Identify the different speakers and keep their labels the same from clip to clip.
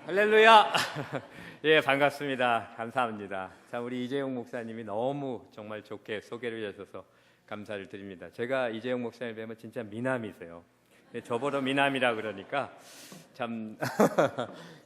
Speaker 1: 할렐루야. 예, 반갑습니다. 감사합니다. 참 우리 이재용 목사님이 너무 정말 좋게 소개를 해주셔서 감사를 드립니다. 제가 이재용 목사님 뵈면 진짜 미남이세요. 저보다 미남이라 그러니까 참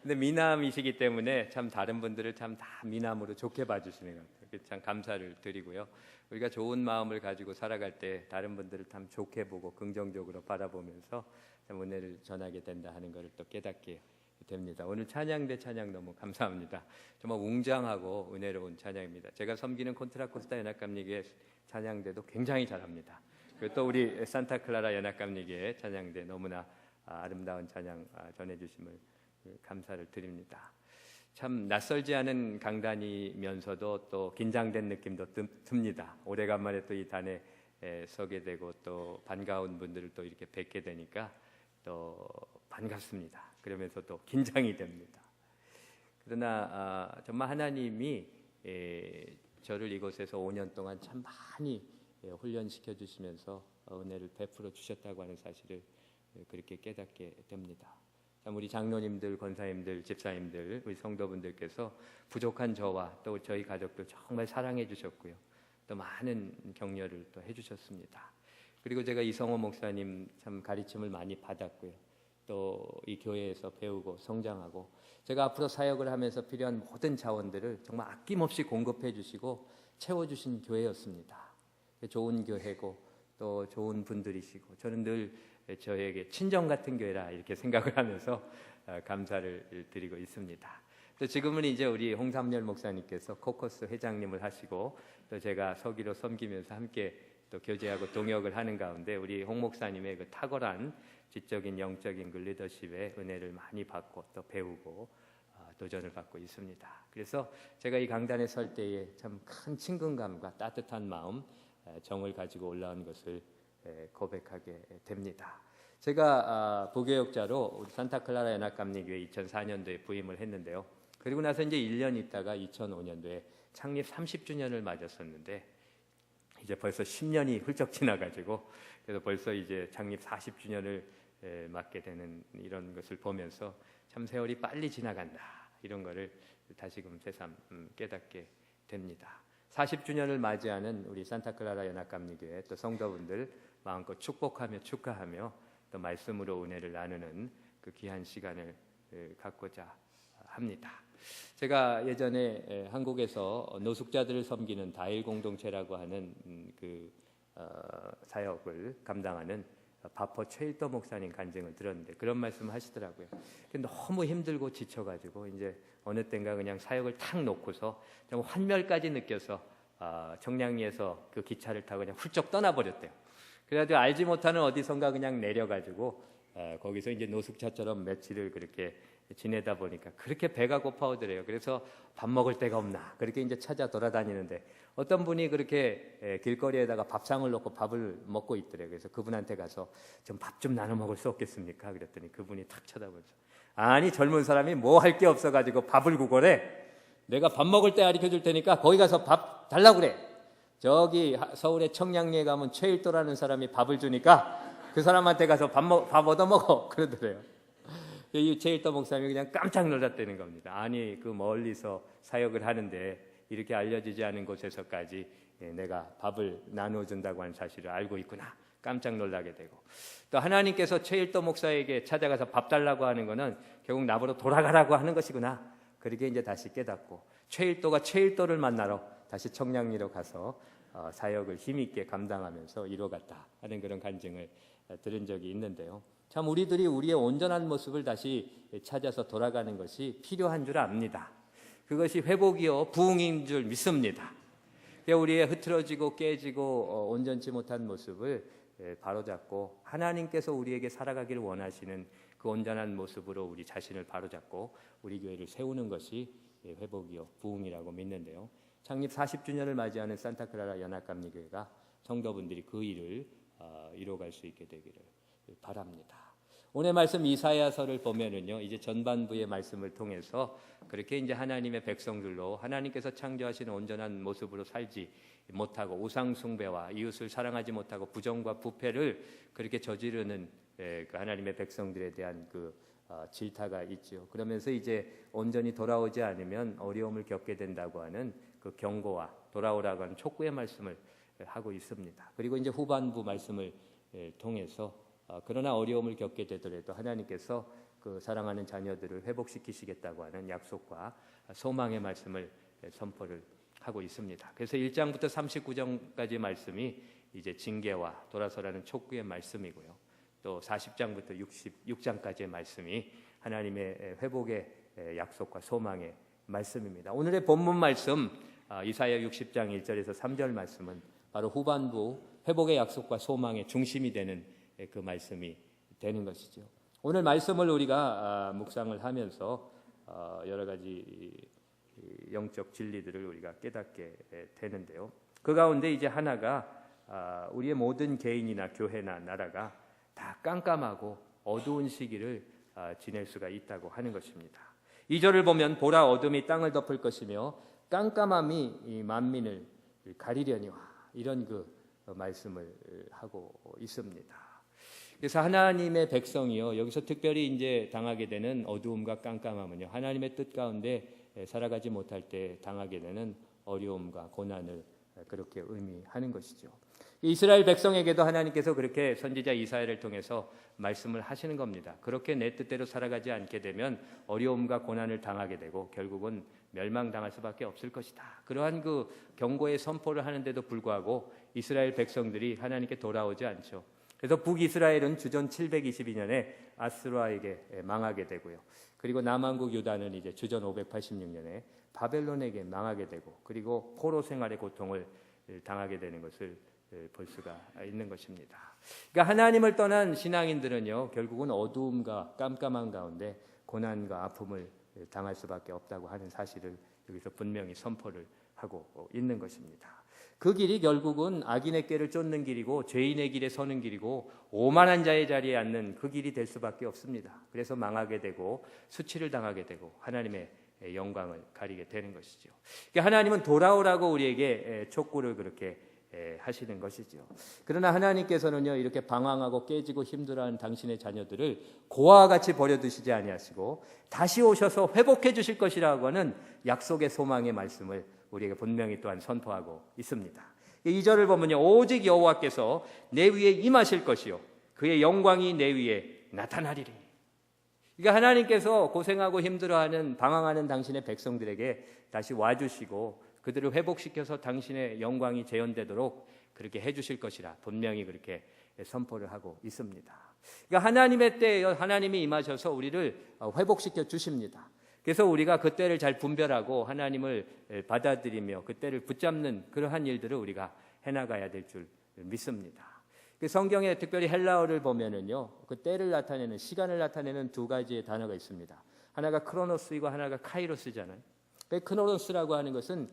Speaker 1: 근데 미남이시기 때문에 참 다른 분들을 참 다 미남으로 좋게 봐주시는 것 같아요. 참 감사를 드리고요. 우리가 좋은 마음을 가지고 살아갈 때 다른 분들을 참 좋게 보고 긍정적으로 바라보면서 참 은혜를 전하게 된다 하는 것을 또 깨닫게 됩니다. 오늘 찬양대 찬양 너무 감사합니다. 정말 웅장하고 은혜로운 찬양입니다. 제가 섬기는 콘트라코스타 연합감리교회 찬양대도 굉장히 잘합니다. 그리고 또 우리 산타클라라 연합감리교회 찬양대 너무나 아름다운 찬양 전해주심을 감사를 드립니다. 참 낯설지 않은 강단이면서도 또 긴장된 느낌도 듭니다. 오래간만에 또 이 단에 서게 되고 또 반가운 분들을 또 이렇게 뵙게 되니까 또 반갑습니다. 그러면서 또 긴장이 됩니다. 그러나 정말 하나님이 저를 이곳에서 5년 동안 참 많이 훈련시켜 주시면서 은혜를 베풀어 주셨다고 하는 사실을 그렇게 깨닫게 됩니다. 참 우리 장로님들, 권사님들, 집사님들, 우리 성도분들께서 부족한 저와 또 저희 가족들 정말 사랑해 주셨고요. 또 많은 격려를 또 해주셨습니다. 그리고 제가 이성호 목사님 참 가르침을 많이 받았고요. 또 이 교회에서 배우고 성장하고 제가 앞으로 사역을 하면서 필요한 모든 자원들을 정말 아낌없이 공급해 주시고 채워주신 교회였습니다. 좋은 교회고 또 좋은 분들이시고 저는 늘 저에게 친정 같은 교회라 이렇게 생각을 하면서 감사를 드리고 있습니다. 또 지금은 이제 우리 홍삼열 목사님께서 코커스 회장님을 하시고 또 제가 서기로 섬기면서 함께 또 교제하고 동역을 하는 가운데 우리 홍 목사님의 그 탁월한 지적인 영적인 그 리더십의 은혜를 많이 받고 또 배우고 도전을 받고 있습니다. 그래서 제가 이 강단에 설 때에 참 큰 친근감과 따뜻한 마음, 정을 가지고 올라온 것을 고백하게 됩니다. 제가 부교역자로 우리 산타클라라 연합감리교회 2004년도에 부임을 했는데요. 그리고 나서 이제 1년 있다가 2005년도에 창립 30주년을 맞았었는데 이제 벌써 10년이 훌쩍 지나가지고 그래서 벌써 이제 창립 40주년을 맞게 되는 이런 것을 보면서 참 세월이 빨리 지나간다 이런 거를 다시금 새삼 깨닫게 됩니다. 40주년을 맞이하는 우리 산타클라라 연합감리교회 또 성도분들 마음껏 축복하며 축하하며 또 말씀으로 은혜를 나누는 그 귀한 시간을 갖고자 합니다. 제가 예전에 한국에서 노숙자들을 섬기는 다일 공동체라고 하는 사역을 감당하는 바포 최일도 목사님 간증을 들었는데 그런 말씀을 하시더라고요. 너무 힘들고 지쳐가지고 이제 어느 땐가 그냥 사역을 탁 놓고서 좀 환멸까지 느껴서 청량리에서 그 기차를 타고 그냥 훌쩍 떠나버렸대요. 그래가지고 알지 못하는 어디선가 그냥 내려가지고 거기서 이제 노숙자처럼 며칠을 그렇게 지내다 보니까 그렇게 배가 고파오더래요. 그래서 밥 먹을 데가 없나 그렇게 이제 찾아 돌아다니는데 어떤 분이 그렇게 길거리에다가 밥상을 놓고 밥을 먹고 있더래요. 그래서 그분한테 가서 좀 밥 좀 나눠 먹을 수 없겠습니까? 그랬더니 그분이 탁 쳐다보면서 아니 젊은 사람이 뭐 할 게 없어가지고 밥을 구걸해. 내가 밥 먹을 때 가르쳐 줄 테니까 거기 가서 밥 달라고 그래. 저기 서울의 청량리에 가면 최일도라는 사람이 밥을 주니까 그 사람한테 가서 밥 얻어 먹어 그러더래요. 이 최일도 목사님이 그냥 깜짝 놀랐다는 겁니다. 아니 그 멀리서 사역을 하는데 이렇게 알려지지 않은 곳에서까지 내가 밥을 나눠준다고 하는 사실을 알고 있구나. 깜짝 놀라게 되고 또 하나님께서 최일도 목사에게 찾아가서 밥 달라고 하는 것은 결국 나보러 돌아가라고 하는 것이구나. 그렇게 이제 다시 깨닫고 최일도가 최일도를 만나러 다시 청량리로 가서 사역을 힘있게 감당하면서 이뤄갔다 하는 그런 간증을 들은 적이 있는데요. 참 우리들이 우리의 온전한 모습을 다시 찾아서 돌아가는 것이 필요한 줄 압니다. 그것이 회복이요 부흥인 줄 믿습니다. 우리의 흐트러지고 깨지고 온전치 못한 모습을 바로잡고 하나님께서 우리에게 살아가기를 원하시는 그 온전한 모습으로 우리 자신을 바로잡고 우리 교회를 세우는 것이 회복이요 부흥이라고 믿는데요. 창립 40주년을 맞이하는 산타클라라 연합감리교회가 성도분들이 그 일을 이뤄갈 수 있게 되기를 바랍니다. 오늘 말씀 이사야서를 보면은요, 이제 전반부의 말씀을 통해서 그렇게 이제 하나님의 백성들로 하나님께서 창조하시는 온전한 모습으로 살지 못하고 우상 숭배와 이웃을 사랑하지 못하고 부정과 부패를 그렇게 저지르는 그 하나님의 백성들에 대한 그 질타가 있죠. 그러면서 이제 온전히 돌아오지 않으면 어려움을 겪게 된다고 하는 그 경고와 돌아오라고 하는 촉구의 말씀을 하고 있습니다. 그리고 이제 후반부 말씀을 통해서 그러나 어려움을 겪게 되더라도 하나님께서 그 사랑하는 자녀들을 회복시키시겠다고 하는 약속과 소망의 말씀을 선포를 하고 있습니다. 그래서 1장부터 39장까지 말씀이 이제 징계와 돌아서라는 촉구의 말씀이고요. 또 40장부터 66장까지의 말씀이 하나님의 회복의 약속과 소망의 말씀입니다. 오늘의 본문 말씀 이사야 60장 1절에서 3절 말씀은 바로 후반부 회복의 약속과 소망의 중심이 되는 그 말씀이 되는 것이죠. 오늘 말씀을 우리가 묵상을 하면서 여러 가지 영적 진리들을 우리가 깨닫게 되는데요. 그 가운데 이제 하나가 우리의 모든 개인이나 교회나 나라가 다 깜깜하고 어두운 시기를 지낼 수가 있다고 하는 것입니다. 2절을 보면 보라 어둠이 땅을 덮을 것이며 깜깜함이 이 만민을 가리려니와 이런 그 말씀을 하고 있습니다. 그래서 하나님의 백성이요 여기서 특별히 이제 당하게 되는 어두움과 깜깜함은요 하나님의 뜻 가운데 살아가지 못할 때 당하게 되는 어려움과 고난을 그렇게 의미하는 것이죠. 이스라엘 백성에게도 하나님께서 그렇게 선지자 이사야를 통해서 말씀을 하시는 겁니다. 그렇게 내 뜻대로 살아가지 않게 되면 어려움과 고난을 당하게 되고 결국은 멸망당할 수밖에 없을 것이다. 그러한 그 경고의 선포를 하는데도 불구하고 이스라엘 백성들이 하나님께 돌아오지 않죠. 그래서 북이스라엘은 주전 722년에 아스루아에게 망하게 되고요. 그리고 남한국 유다는 이제 주전 586년에 바벨론에게 망하게 되고 그리고 포로 생활의 고통을 당하게 되는 것을 볼 수가 있는 것입니다. 그러니까 하나님을 떠난 신앙인들은요 결국은 어두움과 깜깜한 가운데 고난과 아픔을 당할 수밖에 없다고 하는 사실을 여기서 분명히 선포를 하고 있는 것입니다. 그 길이 결국은 악인의 꾀를 쫓는 길이고 죄인의 길에 서는 길이고 오만한 자의 자리에 앉는 그 길이 될 수밖에 없습니다. 그래서 망하게 되고 수치를 당하게 되고 하나님의 영광을 가리게 되는 것이죠. 그러니까 하나님은 돌아오라고 우리에게 촉구를 그렇게 하시는 것이죠. 그러나 하나님께서는요 이렇게 방황하고 깨지고 힘들어하는 당신의 자녀들을 고아와 같이 버려두시지 아니하시고 다시 오셔서 회복해 주실 것이라고 하는 약속의 소망의 말씀을 우리에게 분명히 또한 선포하고 있습니다. 2절을 보면요 오직 여호와께서 내 위에 임하실 것이요 그의 영광이 내 위에 나타나리리. 그러니까 하나님께서 고생하고 힘들어하는 방황하는 당신의 백성들에게 다시 와주시고 그들을 회복시켜서 당신의 영광이 재현되도록 그렇게 해주실 것이라 분명히 그렇게 선포를 하고 있습니다. 그러니까 하나님의 때에 하나님이 임하셔서 우리를 회복시켜 주십니다. 그래서 우리가 그 때를 잘 분별하고 하나님을 받아들이며 그 때를 붙잡는 그러한 일들을 우리가 해나가야 될 줄 믿습니다. 그 성경에 특별히 헬라어를 보면은요, 그 때를 나타내는 시간을 나타내는 두 가지의 단어가 있습니다. 하나가 크로노스이고 하나가 카이로스잖아요. 크로노스라고 하는 것은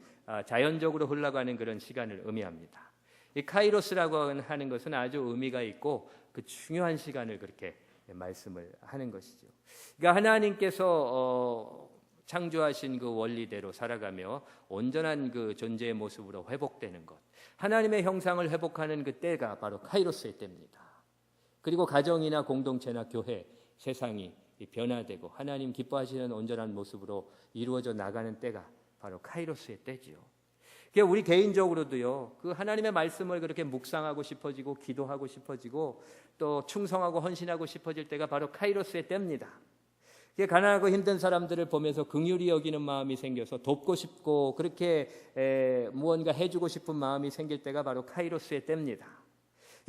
Speaker 1: 자연적으로 흘러가는 그런 시간을 의미합니다. 이 카이로스라고 하는 것은 아주 의미가 있고 그 중요한 시간을 그렇게 말씀을 하는 것이죠. 그러니까 하나님께서 창조하신 그 원리대로 살아가며 온전한 그 존재의 모습으로 회복되는 것, 하나님의 형상을 회복하는 그 때가 바로 카이로스의 때입니다. 그리고 가정이나 공동체나 교회, 세상이 변화되고 하나님 기뻐하시는 온전한 모습으로 이루어져 나가는 때가 바로 카이로스의 때지요. 그러니까 우리 개인적으로도요, 그 하나님의 말씀을 그렇게 묵상하고 싶어지고 기도하고 싶어지고 또 충성하고 헌신하고 싶어질 때가 바로 카이로스의 때입니다. 가난하고 힘든 사람들을 보면서 긍휼히 여기는 마음이 생겨서 돕고 싶고 그렇게 무언가 해주고 싶은 마음이 생길 때가 바로 카이로스의 때입니다.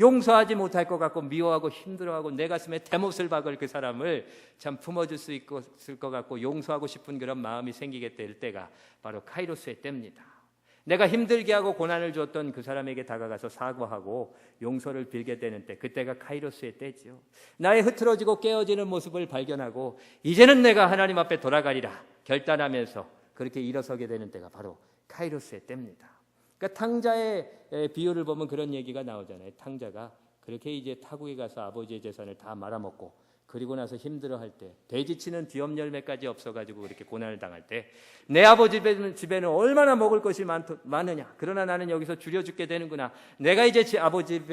Speaker 1: 용서하지 못할 것 같고 미워하고 힘들어하고 내 가슴에 대못을 박을 그 사람을 참 품어줄 수 있을 것 같고 용서하고 싶은 그런 마음이 생기게 될 때가 바로 카이로스의 때입니다. 내가 힘들게 하고 고난을 주었던 그 사람에게 다가가서 사과하고 용서를 빌게 되는 때, 그때가 카이로스의 때지요. 나의 흐트러지고 깨어지는 모습을 발견하고 이제는 내가 하나님 앞에 돌아가리라 결단하면서 그렇게 일어서게 되는 때가 바로 카이로스의 때입니다. 그러니까 탕자의 비유를 보면 그런 얘기가 나오잖아요. 탕자가 그렇게 이제 타국에 가서 아버지의 재산을 다 말아먹고 그리고 나서 힘들어할 때, 돼지치는 뒤엄 열매까지 없어가지고 그렇게 고난을 당할 때, 내 아버지 집에는 얼마나 먹을 것이 많으냐. 그러나 나는 여기서 줄여 죽게 되는구나. 내가 이제 아버지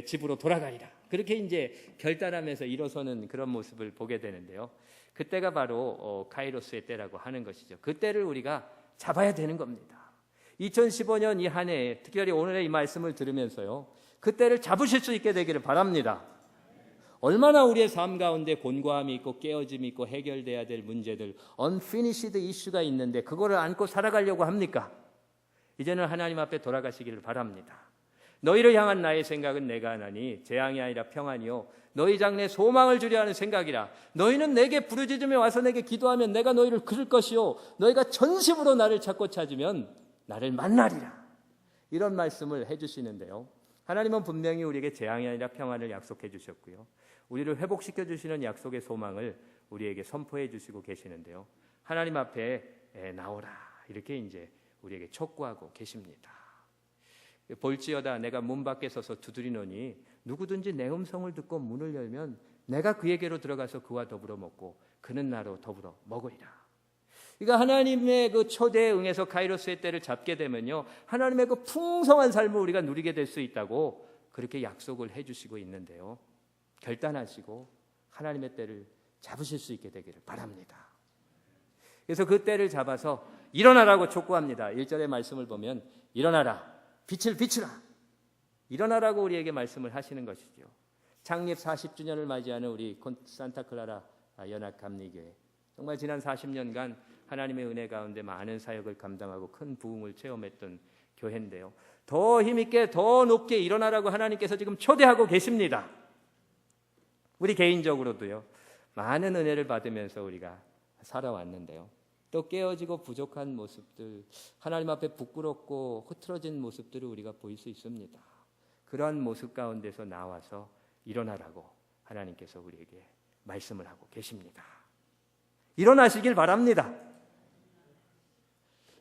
Speaker 1: 집으로 돌아가리라. 그렇게 이제 결단하면서 일어서는 그런 모습을 보게 되는데요. 그때가 바로 카이로스의 때라고 하는 것이죠. 그 때를 우리가 잡아야 되는 겁니다. 2015년 이 한 해에 특별히 오늘의 이 말씀을 들으면서요, 그 때를 잡으실 수 있게 되기를 바랍니다. 얼마나 우리의 삶 가운데 곤고함이 있고 깨어짐이 있고 해결돼야 될 문제들, unfinished 이슈가 있는데 그거를 안고 살아가려고 합니까? 이제는 하나님 앞에 돌아가시기를 바랍니다. 너희를 향한 나의 생각은 내가 하나니 재앙이 아니라 평안이요 너희 장래에 소망을 주려 하는 생각이라. 너희는 내게 부르짖으며 와서 내게 기도하면 내가 너희를 그를 것이요 너희가 전심으로 나를 찾고 찾으면 나를 만나리라. 이런 말씀을 해주시는데요, 하나님은 분명히 우리에게 재앙이 아니라 평안을 약속해 주셨고요, 우리를 회복시켜 주시는 약속의 소망을 우리에게 선포해 주시고 계시는데요, 하나님 앞에 나오라 이렇게 이제 우리에게 촉구하고 계십니다. 볼지어다 내가 문 밖에 서서 두드리노니 누구든지 내 음성을 듣고 문을 열면 내가 그에게로 들어가서 그와 더불어 먹고 그는 나로 더불어 먹으리라. 그러니까 하나님의 그 초대에 응해서 카이로스의 때를 잡게 되면요, 하나님의 그 풍성한 삶을 우리가 누리게 될 수 있다고 그렇게 약속을 해주시고 있는데요, 결단하시고 하나님의 때를 잡으실 수 있게 되기를 바랍니다. 그래서 그 때를 잡아서 일어나라고 촉구합니다. 1절의 말씀을 보면 일어나라 빛을 비추라, 일어나라고 우리에게 말씀을 하시는 것이죠. 창립 40주년을 맞이하는 우리 산타클라라 연합감리교회, 정말 지난 40년간 하나님의 은혜 가운데 많은 사역을 감당하고 큰 부흥을 체험했던 교회인데요, 더 힘있게 더 높게 일어나라고 하나님께서 지금 초대하고 계십니다. 우리 개인적으로도요, 많은 은혜를 받으면서 우리가 살아왔는데요, 또 깨어지고 부족한 모습들, 하나님 앞에 부끄럽고 흐트러진 모습들을 우리가 보일 수 있습니다. 그러한 모습 가운데서 나와서 일어나라고 하나님께서 우리에게 말씀을 하고 계십니다. 일어나시길 바랍니다.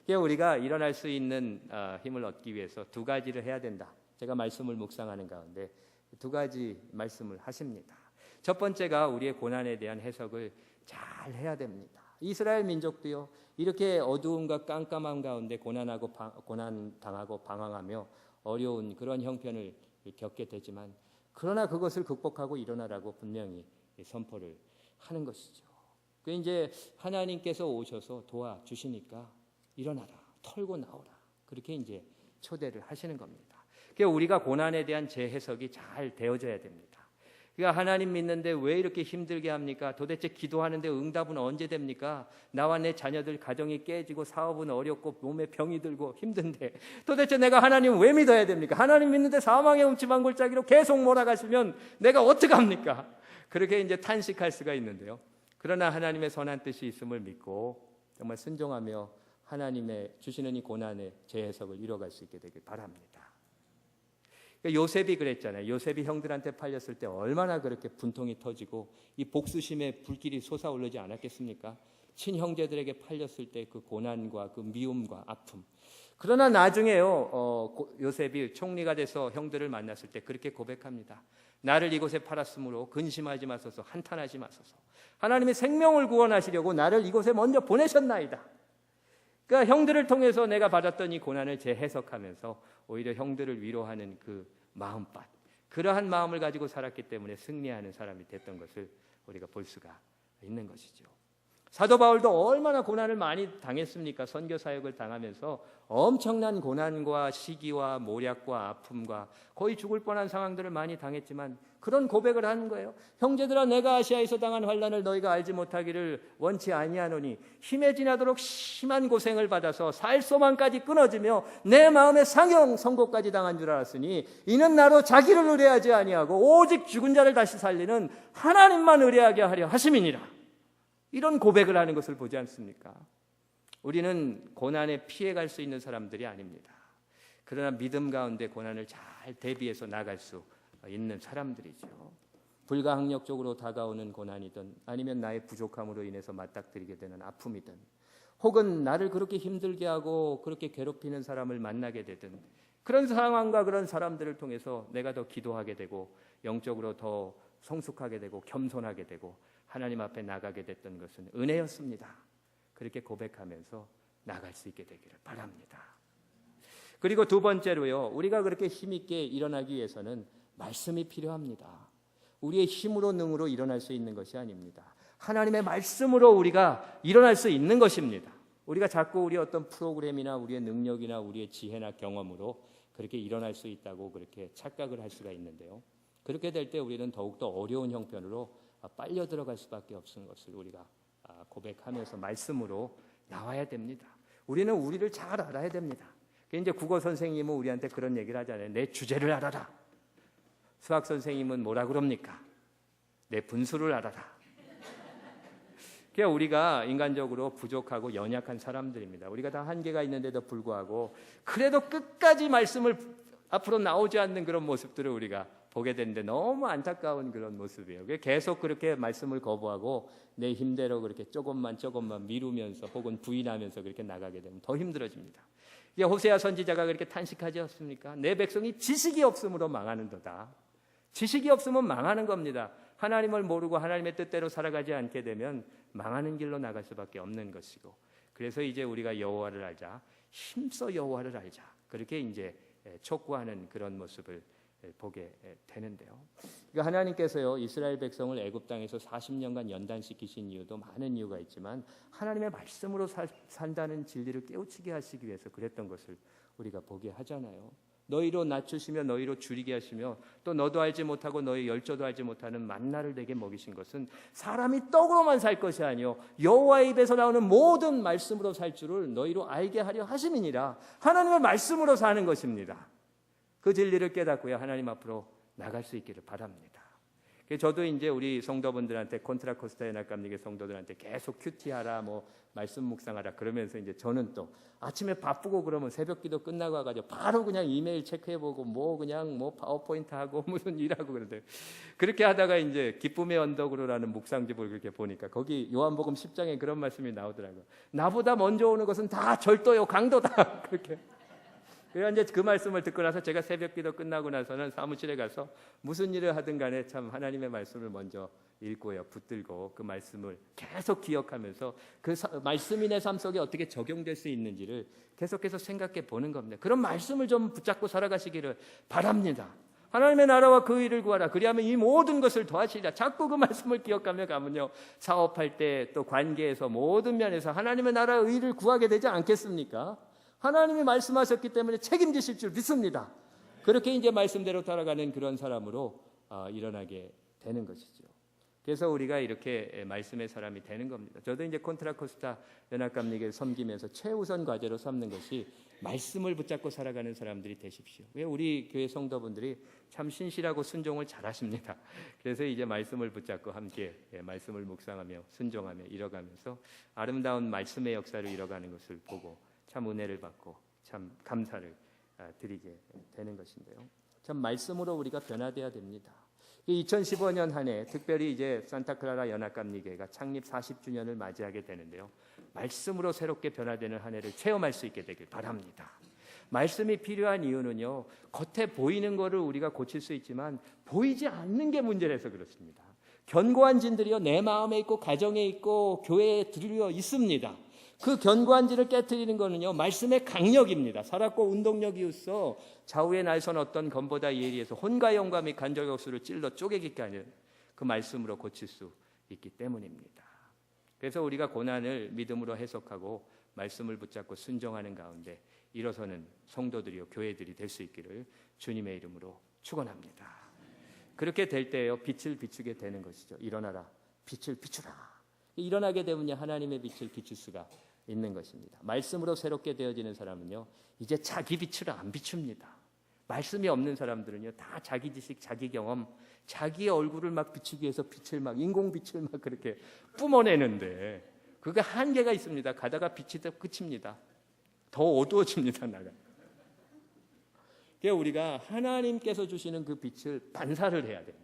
Speaker 1: 우리가 일어날 수 있는 힘을 얻기 위해서 두 가지를 해야 된다. 제가 말씀을 묵상하는 가운데 두 가지 말씀을 하십니다. 첫 번째가 우리의 고난에 대한 해석을 잘 해야 됩니다. 이스라엘 민족도요, 이렇게 어두움과 깜깜함 가운데 고난당하고 방황하며 어려운 그런 형편을 겪게 되지만, 그러나 그것을 극복하고 일어나라고 분명히 선포를 하는 것이죠. 그 이제 하나님께서 오셔서 도와주시니까 일어나라, 털고 나오라, 그렇게 이제 초대를 하시는 겁니다. 그러니까 우리가 고난에 대한 재해석이 잘 되어져야 됩니다. 그러니까 하나님 믿는데 왜 이렇게 힘들게 합니까? 도대체 기도하는데 응답은 언제 됩니까? 나와 내 자녀들 가정이 깨지고 사업은 어렵고 몸에 병이 들고 힘든데 도대체 내가 하나님 왜 믿어야 됩니까? 하나님 믿는데 사망의 음침한 골짜기로 계속 몰아가시면 내가 어떡합니까? 그렇게 이제 탄식할 수가 있는데요, 그러나 하나님의 선한 뜻이 있음을 믿고 정말 순종하며 하나님의 주시는 이 고난의 재해석을 이뤄갈 수 있게 되길 바랍니다. 요셉이 그랬잖아요. 요셉이 형들한테 팔렸을 때 얼마나 그렇게 분통이 터지고 이 복수심의 불길이 솟아오르지 않았겠습니까? 친형제들에게 팔렸을 때 그 고난과 그 미움과 아픔. 그러나 나중에요, 요셉이 총리가 돼서 형들을 만났을 때 그렇게 고백합니다. 나를 이곳에 팔았으므로 근심하지 마소서, 한탄하지 마소서. 하나님이 생명을 구원하시려고 나를 이곳에 먼저 보내셨나이다. 그러니까 형들을 통해서 내가 받았던 이 고난을 재해석하면서 오히려 형들을 위로하는 그 마음밭, 그러한 마음을 가지고 살았기 때문에 승리하는 사람이 됐던 것을 우리가 볼 수가 있는 것이죠. 사도 바울도 얼마나 고난을 많이 당했습니까? 선교 사역을 당하면서 엄청난 고난과 시기와 모략과 아픔과 거의 죽을 뻔한 상황들을 많이 당했지만 그런 고백을 하는 거예요. 형제들아, 내가 아시아에서 당한 환난을 너희가 알지 못하기를 원치 아니하노니 힘에 지나도록 심한 고생을 받아서 살 소망까지 끊어지며 내 마음의 상형 선고까지 당한 줄 알았으니 이는 나로 자기를 의뢰하지 아니하고 오직 죽은 자를 다시 살리는 하나님만 의뢰하게 하려 하심이니라. 이런 고백을 하는 것을 보지 않습니까? 우리는 고난에 피해갈 수 있는 사람들이 아닙니다. 그러나 믿음 가운데 고난을 잘 대비해서 나갈 수 있는 사람들이죠. 불가항력적으로 다가오는 고난이든 아니면 나의 부족함으로 인해서 맞닥뜨리게 되는 아픔이든 혹은 나를 그렇게 힘들게 하고 그렇게 괴롭히는 사람을 만나게 되든 그런 상황과 그런 사람들을 통해서 내가 더 기도하게 되고 영적으로 더 성숙하게 되고 겸손하게 되고 하나님 앞에 나가게 됐던 것은 은혜였습니다. 그렇게 고백하면서 나갈 수 있게 되기를 바랍니다. 그리고 두 번째로요, 우리가 그렇게 힘있게 일어나기 위해서는 말씀이 필요합니다. 우리의 힘으로 능으로 일어날 수 있는 것이 아닙니다. 하나님의 말씀으로 우리가 일어날 수 있는 것입니다. 우리가 자꾸 우리의 어떤 프로그램이나 우리의 능력이나 우리의 지혜나 경험으로 그렇게 일어날 수 있다고 그렇게 착각을 할 수가 있는데요. 그렇게 될 때 우리는 더욱더 어려운 형편으로 빨려 들어갈 수밖에 없는 것을 우리가 고백하면서 말씀으로 나와야 됩니다. 우리는 우리를 잘 알아야 됩니다. 이제 국어 선생님은 우리한테 그런 얘기를 하잖아요. 내 주제를 알아라. 수학 선생님은 뭐라 그럽니까? 내 분수를 알아라. 그러니까 우리가 인간적으로 부족하고 연약한 사람들입니다. 우리가 다 한계가 있는데도 불구하고 그래도 끝까지 말씀을 앞으로 나오지 않는 그런 모습들을 우리가 보게 되는데 너무 안타까운 그런 모습이에요. 계속 그렇게 말씀을 거부하고 내 힘대로 그렇게 조금만 미루면서 혹은 부인하면서 그렇게 나가게 되면 더 힘들어집니다. 이게 호세아 선지자가 그렇게 탄식하지 않습니까? 내 백성이 지식이 없음으로 망하는도다. 지식이 없으면 망하는 겁니다. 하나님을 모르고 하나님의 뜻대로 살아가지 않게 되면 망하는 길로 나갈 수밖에 없는 것이고, 그래서 이제 우리가 여호와를 알자, 힘써 여호와를 알자, 그렇게 이제 촉구하는 그런 모습을 보게 되는데요. 그러니까 하나님께서요 이스라엘 백성을 애굽 땅에서 40년간 연단시키신 이유도 많은 이유가 있지만 하나님의 말씀으로 산다는 진리를 깨우치게 하시기 위해서 그랬던 것을 우리가 보게 하잖아요. 너희로 낮추시며 너희로 줄이게 하시며 또 너도 알지 못하고 너희 열조도 알지 못하는 만나를 내게 먹이신 것은 사람이 떡으로만 살 것이 아니요 여호와의 입에서 나오는 모든 말씀으로 살 줄을 너희로 알게 하려 하심이니라. 하나님의 말씀으로 사는 것입니다. 그 진리를 깨닫고요 하나님 앞으로 나갈 수 있기를 바랍니다. 저도 이제 우리 성도분들한테 콘트라코스타 연합감리교 성도들한테 계속 큐티하라 뭐 말씀 묵상하라 그러면서 이제 저는 또 아침에 바쁘고 그러면 새벽기도 끝나고 와가지고 바로 그냥 이메일 체크해보고 뭐 그냥 뭐 파워포인트 하고 무슨 일하고 그러는데, 그렇게 하다가 이제 기쁨의 언덕으로라는 묵상집을 그렇게 보니까 거기 요한복음 10장에 그런 말씀이 나오더라고요. 나보다 먼저 오는 것은 다 절도요 강도다. 그렇게. 그래서 이제 그 말씀을 듣고 나서 제가 새벽기도 끝나고 나서는 사무실에 가서 무슨 일을 하든 간에 참 하나님의 말씀을 먼저 읽고요 붙들고 그 말씀을 계속 기억하면서 그 말씀이 내 삶 속에 어떻게 적용될 수 있는지를 계속해서 생각해 보는 겁니다. 그런 말씀을 좀 붙잡고 살아가시기를 바랍니다. 하나님의 나라와 그 일을 구하라. 그리하면 이 모든 것을 더하시리라. 자꾸 그 말씀을 기억하며 가면요 사업할 때 또 관계에서 모든 면에서 하나님의 나라의 의를 구하게 되지 않겠습니까? 하나님이 말씀하셨기 때문에 책임지실 줄 믿습니다. 그렇게 이제 말씀대로 따라가는 그런 사람으로 일어나게 되는 것이죠. 그래서 우리가 이렇게 말씀의 사람이 되는 겁니다. 저도 이제 콘트라코스타 연합감리교를 섬기면서 최우선 과제로 삼는 것이 말씀을 붙잡고 살아가는 사람들이 되십시오. 우리 교회 성도분들이 참 신실하고 순종을 잘하십니다. 그래서 이제 말씀을 붙잡고 함께 말씀을 묵상하며 순종하며 이뤄가면서 아름다운 말씀의 역사를 이뤄가는 것을 보고 참 은혜를 받고 참 감사를 드리게 되는 것인데요. 참 말씀으로 우리가 변화돼야 됩니다. 2015년 한 해 특별히 이제 산타클라라 연합감리교회가 창립 40주년을 맞이하게 되는데요. 말씀으로 새롭게 변화되는 한 해를 체험할 수 있게 되길 바랍니다. 말씀이 필요한 이유는요. 겉에 보이는 거를 우리가 고칠 수 있지만 보이지 않는 게 문제라서 그렇습니다. 견고한 진들이요 내 마음에 있고 가정에 있고 교회에 들려 있습니다. 그 견고한 진을 깨트리는 거는요 말씀의 강력입니다. 살았고 운동력이 있어 좌우의 날선 어떤 검보다 예리해서 혼과 영과 및 간적 역수를 찔러 쪼개기게 하는 그 말씀으로 고칠 수 있기 때문입니다. 그래서 우리가 고난을 믿음으로 해석하고 말씀을 붙잡고 순종하는 가운데 일어서는 성도들이요 교회들이 될 수 있기를 주님의 이름으로 축원합니다. 그렇게 될 때요 빛을 비추게 되는 것이죠. 일어나라 빛을 비추라. 일어나게 되면요 하나님의 빛을 비출 수가 있는 것입니다. 말씀으로 새롭게 되어지는 사람은요 이제 자기 빛을 안 비춥니다. 말씀이 없는 사람들은요 다 자기 지식, 자기 경험, 자기의 얼굴을 막 비추기 위해서 빛을 막 인공빛을 막 그렇게 뿜어내는데 그게 한계가 있습니다. 가다가 빛이 더 끝입니다. 더 어두워집니다. 나가. 그래서 우리가 하나님께서 주시는 그 빛을 반사를 해야 됩니다.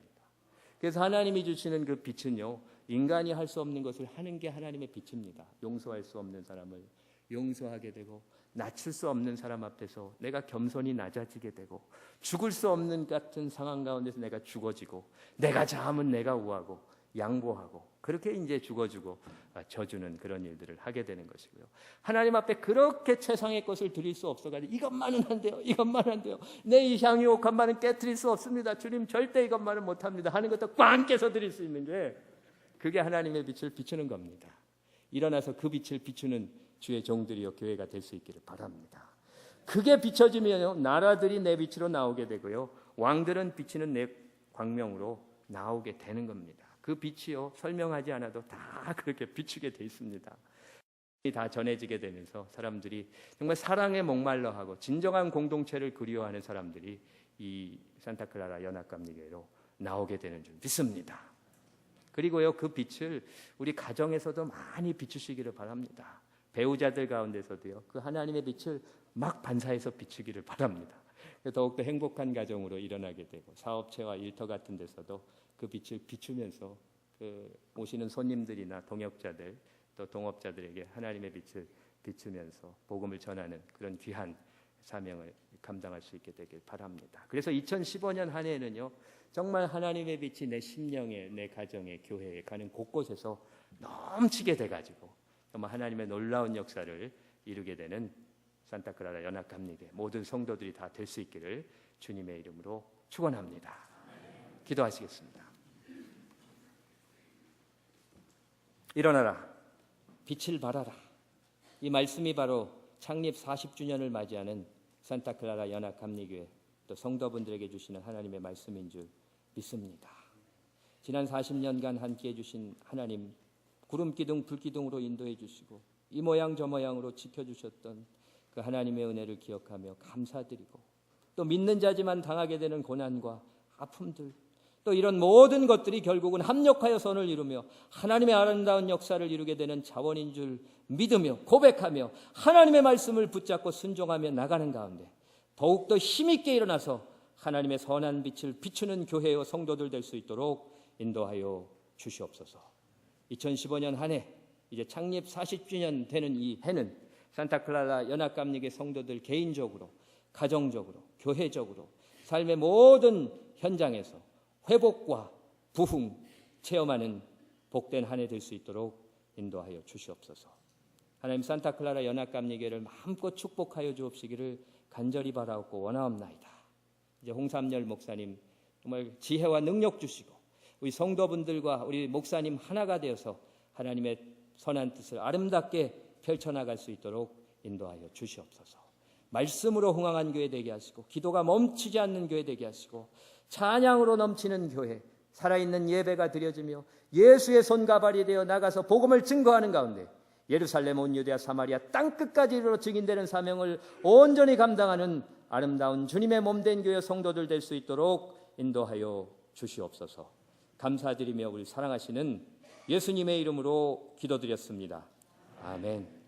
Speaker 1: 그래서 하나님이 주시는 그 빛은요 인간이 할 수 없는 것을 하는 게 하나님의 빛입니다. 용서할 수 없는 사람을 용서하게 되고 낮출 수 없는 사람 앞에서 내가 겸손히 낮아지게 되고 죽을 수 없는 같은 상황 가운데서 내가 죽어지고 내가 자하면 내가 우하고 양보하고 그렇게 이제 죽어주고 져주는 그런 일들을 하게 되는 것이고요. 하나님 앞에 그렇게 최상의 것을 드릴 수 없어가지고 이것만은 안 돼요. 이것만은 안 돼요. 내 이 향유 옥합만은 깨트릴 수 없습니다. 주님 절대 이것만은 못합니다 하는 것도 꽝 깨서 드릴 수 있는 게 그게 하나님의 빛을 비추는 겁니다. 일어나서 그 빛을 비추는 주의 종들이요 교회가 될 수 있기를 바랍니다. 그게 비춰지면 나라들이 내 빛으로 나오게 되고요. 왕들은 비치는 내 광명으로 나오게 되는 겁니다. 그 빛이요 설명하지 않아도 다 그렇게 비추게 돼 있습니다. 다 전해지게 되면서 사람들이 정말 사랑에 목말라하고 진정한 공동체를 그리워하는 사람들이 이 산타클라라 연합감리교회로 나오게 되는 줄 믿습니다. 그리고요 그 빛을 우리 가정에서도 많이 비추시기를 바랍니다. 배우자들 가운데서도요 그 하나님의 빛을 막 반사해서 비추기를 바랍니다. 더욱더 행복한 가정으로 일어나게 되고 사업체와 일터 같은 데서도 그 빛을 비추면서 그 오시는 손님들이나 동역자들 또 동업자들에게 하나님의 빛을 비추면서 복음을 전하는 그런 귀한 사명을 감당할 수 있게 되길 바랍니다. 그래서 2015년 한 해에는요 정말 하나님의 빛이 내 심령에 내 가정에 교회에 가는 곳곳에서 넘치게 돼가지고 정말 하나님의 놀라운 역사를 이루게 되는 산타클라라 연합감리교회 모든 성도들이 다 될 수 있기를 주님의 이름으로 축원합니다. 기도하시겠습니다. 일어나라 빛을 발하라. 이 말씀이 바로 창립 40주년을 맞이하는 산타클라라 연합감리교회 또 성도분들에게 주시는 하나님의 말씀인 줄 믿습니다. 지난 40년간 함께해 주신 하나님 구름기둥 불기둥으로 인도해 주시고 이 모양 저 모양으로 지켜주셨던 그 하나님의 은혜를 기억하며 감사드리고 또 믿는 자지만 당하게 되는 고난과 아픔들 또 이런 모든 것들이 결국은 합력하여 선을 이루며 하나님의 아름다운 역사를 이루게 되는 자원인 줄 믿으며 고백하며 하나님의 말씀을 붙잡고 순종하며 나가는 가운데 더욱더 힘있게 일어나서 하나님의 선한 빛을 비추는 교회와 성도들 될 수 있도록 인도하여 주시옵소서. 2015년 한 해 이제 창립 40주년 되는 이 해는 산타클라라 연합감리교회 성도들 개인적으로 가정적으로 교회적으로 삶의 모든 현장에서 회복과 부흥 체험하는 복된 한 해 될 수 있도록 인도하여 주시옵소서. 하나님 산타클라라 연합감리교회를 마음껏 축복하여 주옵시기를 간절히 바라옵고 원하옵나이다. 이제 홍삼열 목사님 정말 지혜와 능력 주시고 우리 성도분들과 우리 목사님 하나가 되어서 하나님의 선한 뜻을 아름답게 펼쳐나갈 수 있도록 인도하여 주시옵소서. 말씀으로 흥황한 교회 되게 하시고 기도가 멈추지 않는 교회 되게 하시고 찬양으로 넘치는 교회 살아있는 예배가 드려지며 예수의 손가발이 되어 나가서 복음을 증거하는 가운데 예루살렘 온 유대야 사마리아 땅끝까지 이르러 증인되는 사명을 온전히 감당하는 아름다운 주님의 몸된 교회 성도들 될 수 있도록 인도하여 주시옵소서. 감사드리며 우리 사랑하시는 예수님의 이름으로 기도드렸습니다. 아멘.